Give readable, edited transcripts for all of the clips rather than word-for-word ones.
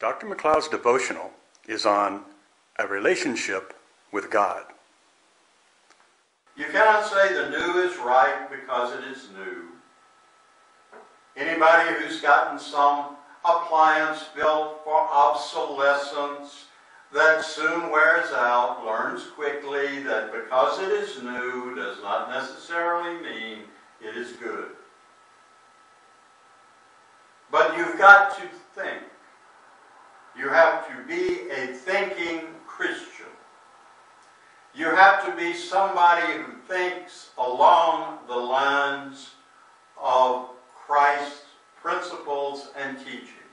Dr. McLeod's devotional is on a relationship with God. You cannot say the new is right because it is new. Anybody who's gotten some appliance built for obsolescence that soon wears out learns quickly that because it is new does not necessarily mean it is good. But you've got to think. You have to be a thinking Christian. You have to be somebody who thinks along the lines of Christ's principles and teaching.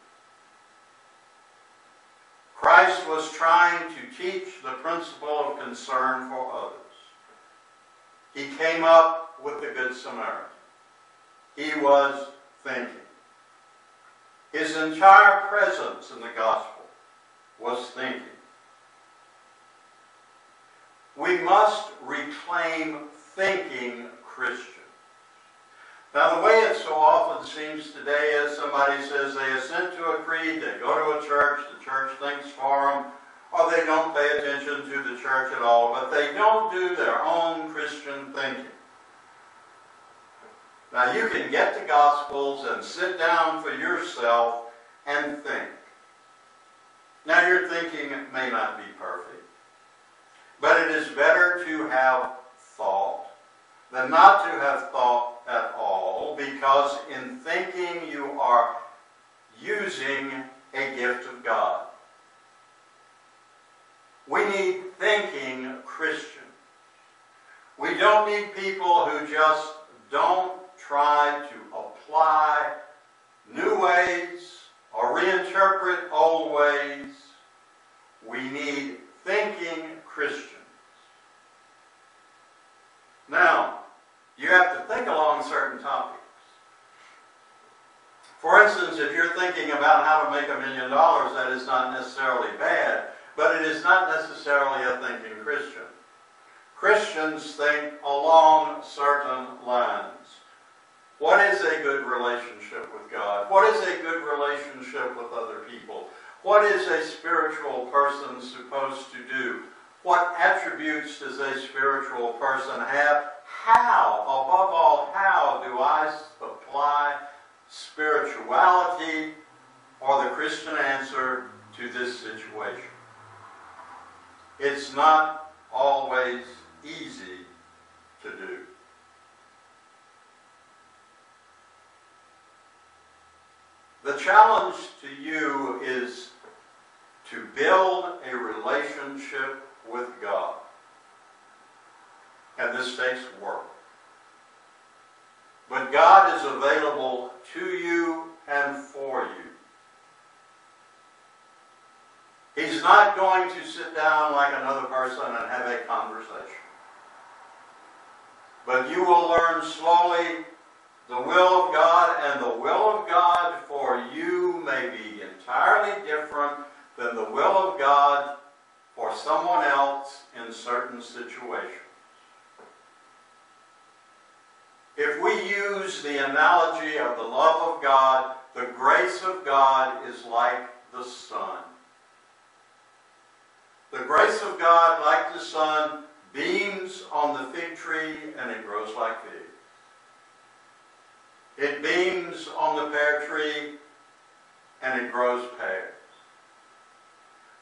Christ was trying to teach the principle of concern for others. He came up with the Good Samaritan. He was thinking. His entire presence in the gospel was thinking. We must reclaim thinking Christians. Now, the way it so often seems today is somebody says they assent to a creed, they go to a church, the church thinks for them, or they don't pay attention to the church at all, but they don't do their own Christian thinking. Now, you can get the Gospels and sit down for yourself and think. Now, your thinking may not be perfect, but it is better to have thought than not to have thought at all, because in thinking you are using a gift of God. We need thinking Christians. We don't need people who just don't try to apply new ways or reinterpret old ways. We need thinking Christians. Now, you have to think along certain topics. For instance, if you're thinking about how to make $1 million, that is not necessarily bad, but it is not necessarily a thinking Christian. Christians think along certain lines. What is a good relationship with God? What is a good relationship with other people? What is a spiritual person supposed to do? What attributes does a spiritual person have? How, above all, how do I apply spirituality or the Christian answer to this situation? It's not always easy to do. The challenge to you is to build a relationship with God. And this takes work. But God is available to you and for you. He's not going to sit down like another person and have a conversation. But you will learn slowly the will of God, and the will of God for you may be entirely different than the will of God for someone else in certain situations. If we use the analogy of the love of God, the grace of God is like the sun. The grace of God, like the sun, beams on the fig tree and it grows like figs. It beams on the pear tree and it grows pears.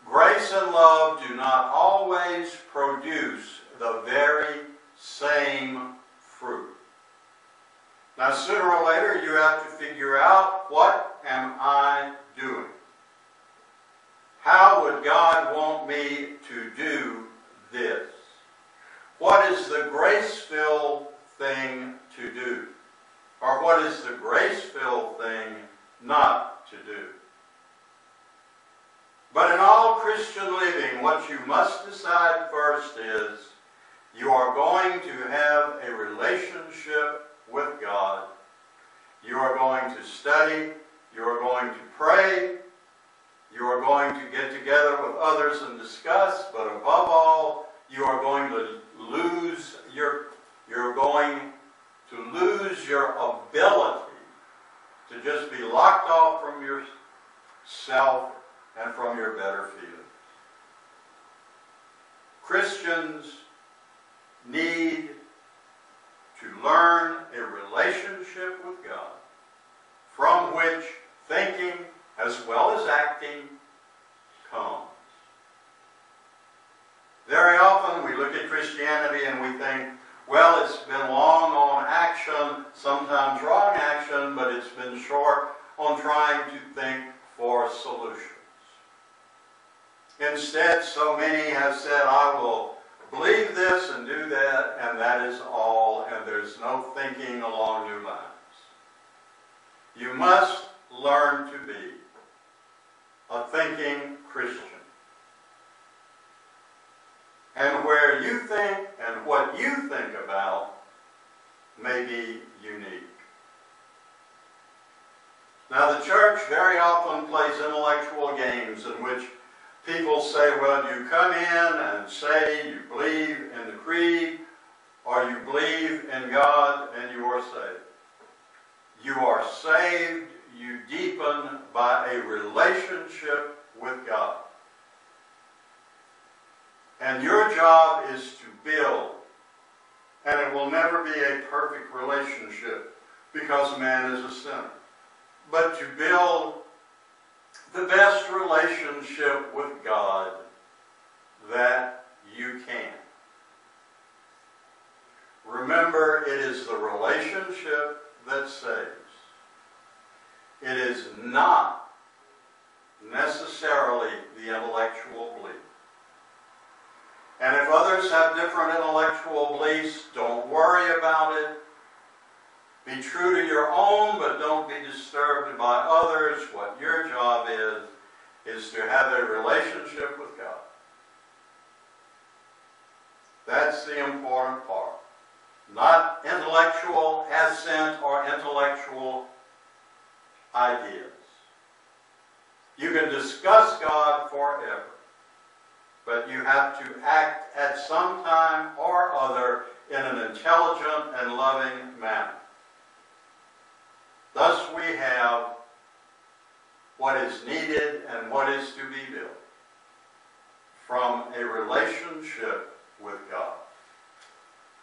Grace and love do not always produce the very same fruit. Now, sooner or later, you have to figure out, what am I doing? How would God want me to do this? What is the grace-filled thing to do? Or what is the grace-filled thing not to do? But in all Christian living, what you must decide first is you are going to have a relationship with God. You are going to study. You are going to pray. You are going to get together with others and discuss. But above all, you are going to lose your ability to just be locked off from yourself and from your better feelings. Christians need to learn a relationship with God from which thinking as well as acting comes. Very often we look at Christianity and we think, well, it's been long on action, sometimes wrong action, but it's been short on trying to think for solutions. Instead, so many have said, I will believe this and do that, and that is all, and there's no thinking along new lines. You must learn to be a thinking Christian. And where you think and what you think about may be unique. Now, the church very often plays intellectual games in which people say, well, you come in and say you believe in the creed, or you believe in God, and you are saved. You are saved, you deepen by a relationship with God. And your job is to build. And it will never be a perfect relationship because man is a sinner. But to build the best relationship with God that you can. Remember, it is the relationship that saves. It is not necessarily the intellectual belief. And if others have different intellectual beliefs, don't worry about it. Be true to your own, but don't be disturbed by others. What your job is to have a relationship with God. That's the important part. Not intellectual assent or intellectual ideas. You can discuss God forever, but you have to act at some time or other in an intelligent and loving manner. Thus we have what is needed and what is to be built from a relationship with God.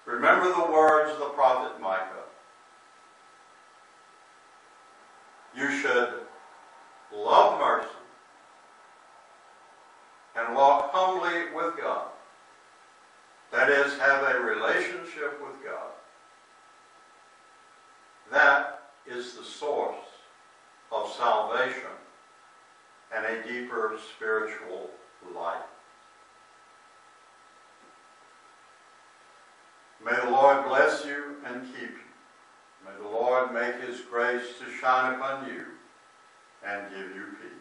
Remember the words of the prophet Micah. You should love mercy and walk humbly with God. That is, have a relationship with God. That is the source of salvation and a deeper spiritual life. May the Lord bless you and keep you. May the Lord make his grace to shine upon you and give you peace.